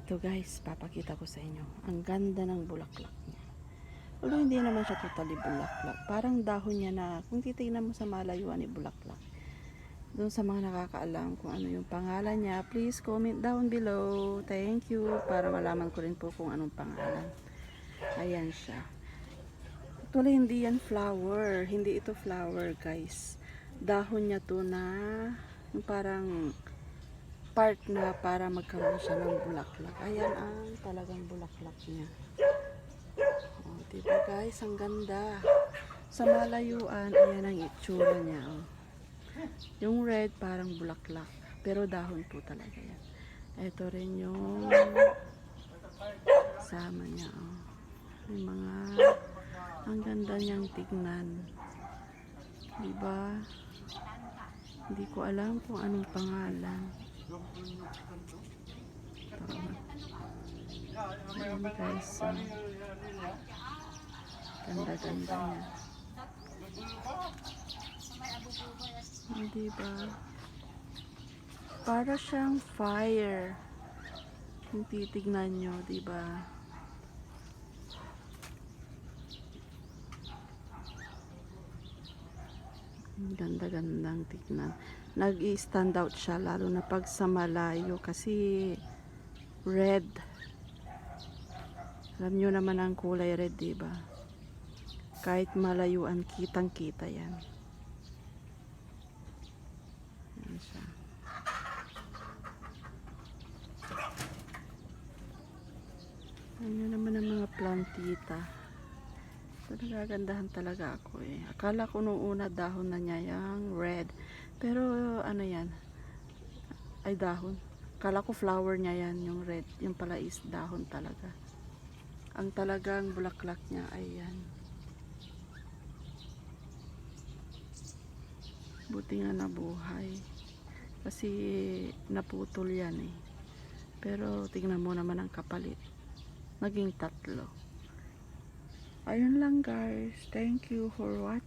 Ito guys, papakita ko sa inyo. Ang ganda ng bulaklak niya. Although hindi naman siya totally bulaklak. Parang dahon niya na, kung titignan mo sa malayuan ni bulaklak. Doon sa mga nakakaalam kung ano yung pangalan niya, please comment down below. Thank you. Para malaman ko rin po kung anong pangalan. Ayan siya. Actually, hindi yan flower. Hindi ito flower guys. Dahon niya to na yung parang part na para magkaroon siya ng bulaklak. Ayan ang talagang bulaklak niya. Oh, diba guys, ang ganda. Sa malayuan, ayan ang itsura niya. Oh. Yung red parang bulaklak, pero dahon po talaga yan. Ito rin yung sama niya. Oh. Yung mga, ang ganda niyang tignan. Diba? Hindi ko alam kung anong pangalan. Ayan guys, ganda-ganda niya. Diba? Para siyang fire. Kung titignan nyo, diba? Ganda-gandang tignan. Nag-i-stand out siya lalo na pag sa malayo kasi red. Alam nyo naman ang kulay red, diba? Kahit malayuan, kitang-kita yan. Ayan siya. Ayan nyo naman ang mga plantita. Nagagandahan talaga ako eh. Akala ko nung una dahon na niya yung red. Pero ano yan? Ay dahon. Akala ko flower niya yan, yung red. Yung pala is dahon talaga. Ang talagang bulaklak niya ay yan. Buti nga nabuhay. Kasi naputol yan eh. Pero tingnan mo naman ang kapalit. Naging tatlo. Ayun lang guys. Thank you for watching.